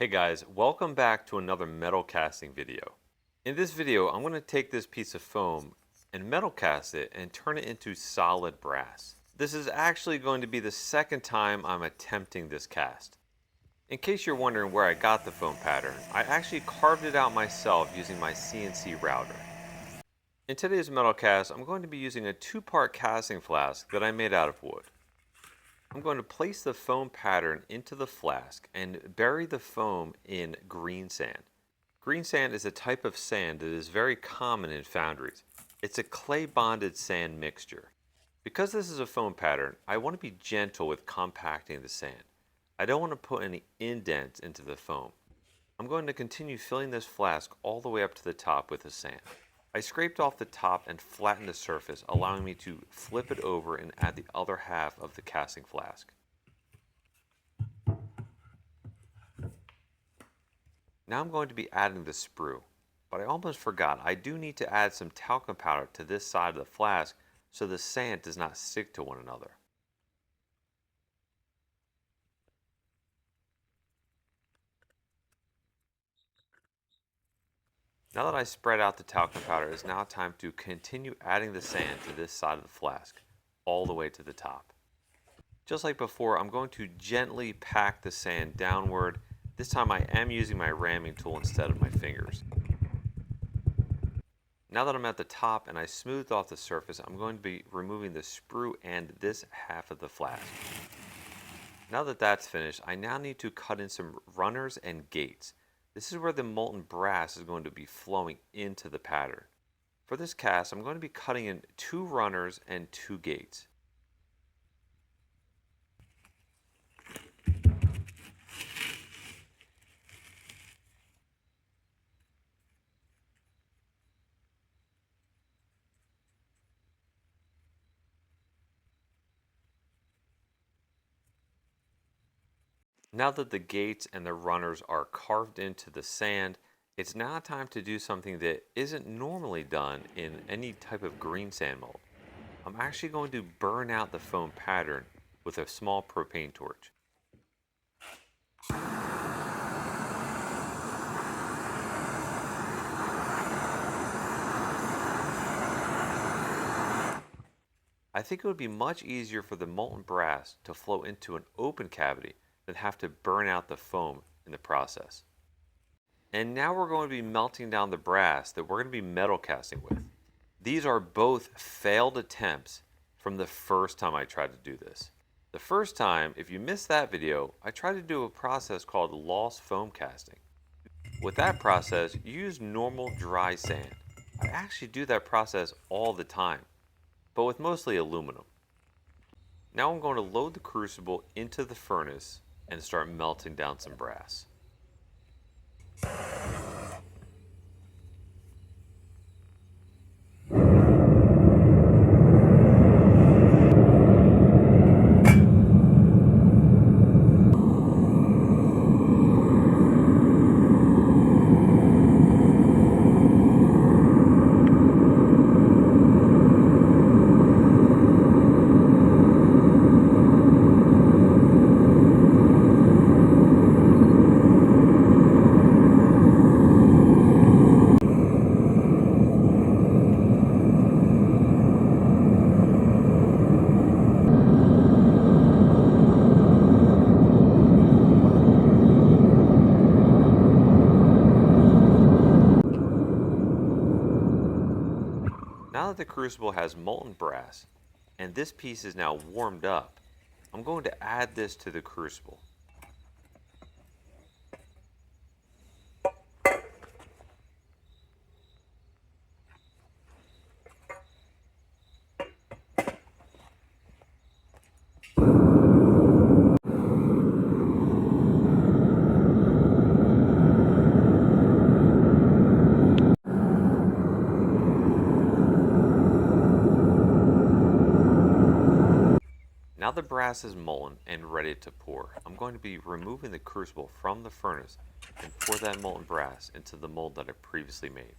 Hey guys, welcome back to another metal casting video. In this video, I'm going to take this piece of foam and metal cast it and turn it into solid brass. This is actually going to be the second time I'm attempting this cast. In case you're wondering where I got the foam pattern, I actually carved it out myself using my CNC router. In today's metal cast, I'm going to be using a two-part casting flask that I made out of wood. I'm going to place the foam pattern into the flask and bury the foam in green sand. Green sand is a type of sand that is very common in foundries. It's a clay bonded sand mixture. Because this is a foam pattern, I want to be gentle with compacting the sand. I don't want to put any indents into the foam. I'm going to continue filling this flask all the way up to the top with the sand. I scraped off the top and flattened the surface, allowing me to flip it over and add the other half of the casting flask. Now I'm going to be adding the sprue, but I almost forgot. I do need to add some talcum powder to this side of the flask so the sand does not stick to one another. Now that I spread out the talcum powder, it is now time to continue adding the sand to this side of the flask, all the way to the top. Just like before, I'm going to gently pack the sand downward. This time I am using my ramming tool instead of my fingers. Now that I'm at the top and I smoothed off the surface, I'm going to be removing the sprue and this half of the flask. Now that that's finished, I now need to cut in some runners and gates. This is where the molten brass is going to be flowing into the pattern. For this cast, I'm going to be cutting in 2 runners and 2 gates. Now that the gates and the runners are carved into the sand, it's now time to do something that isn't normally done in any type of green sand mold. I'm actually going to burn out the foam pattern with a small propane torch. I think it would be much easier for the molten brass to flow into an open cavity than have to burn out the foam in the process. And now we're going to be melting down the brass that we're going to be metal casting with. These are both failed attempts from the first time I tried to do this. The first time, if you missed that video, I tried to do a process called lost foam casting. With that process, you use normal dry sand. I actually do that process all the time, but with mostly aluminum. Now I'm going to load the crucible into the furnace and start melting down some brass. Now that the crucible has molten brass, and this piece is now warmed up, I'm going to add this to the crucible. Now the brass is molten and ready to pour. I'm going to be removing the crucible from the furnace and pour that molten brass into the mold that I previously made.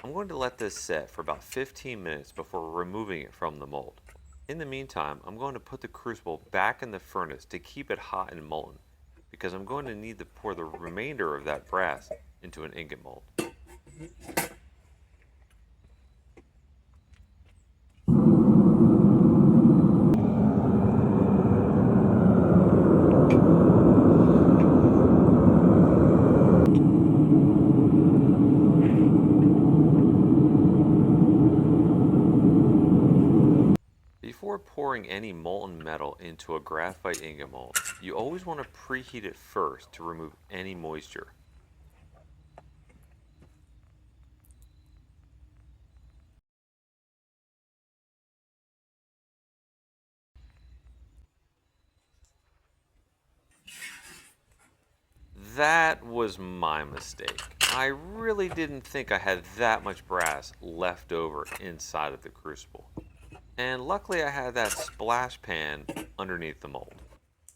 I'm going to let this set for about 15 minutes before removing it from the mold. In the meantime, I'm going to put the crucible back in the furnace to keep it hot and molten, because I'm going to need to pour the remainder of that brass into an ingot mold. Before pouring any molten metal into a graphite ingot mold, you always want to preheat it first to remove any moisture. That was my mistake. I really didn't think I had that much brass left over inside of the crucible. And luckily I had that splash pan underneath the mold.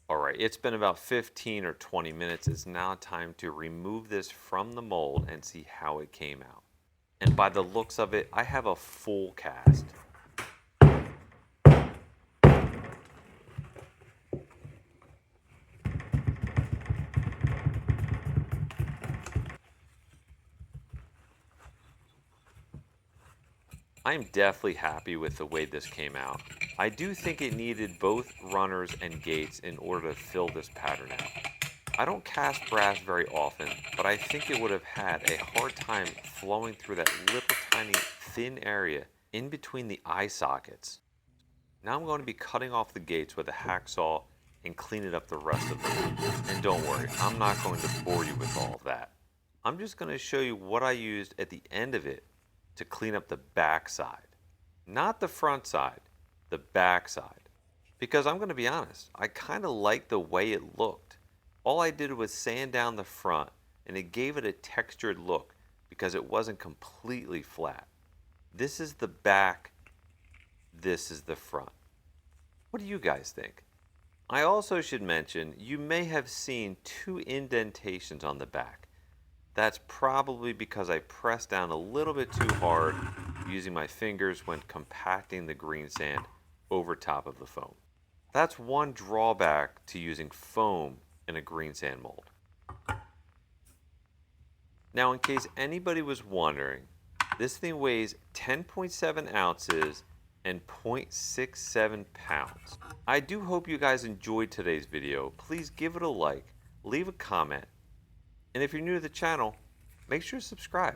Alright, it's been about 15 or 20 minutes. It's now time to remove this from the mold and see how it came out. And by the looks of it, I have a full cast. I'm definitely happy with the way this came out. I do think it needed both runners and gates in order to fill this pattern out. I don't cast brass very often, but I think it would have had a hard time flowing through that little tiny thin area in between the eye sockets. Now I'm going to be cutting off the gates with a hacksaw and cleaning up the rest of them. And don't worry, I'm not going to bore you with all of that. I'm just going to show you what I used at the end of it to clean up the back side. Not the front side, the back side. Because I'm going to be honest, I kind of like the way it looked. All I did was sand down the front and it gave it a textured look because it wasn't completely flat. This is the back, this is the front. What do you guys think? I also should mention you may have seen two indentations on the back. That's probably because I pressed down a little bit too hard using my fingers when compacting the green sand over top of the foam. That's one drawback to using foam in a green sand mold. Now, in case anybody was wondering, this thing weighs 10.7 ounces and 0.67 pounds. I do hope you guys enjoyed today's video. Please give it a like, leave a comment, and if you're new to the channel, make sure to subscribe.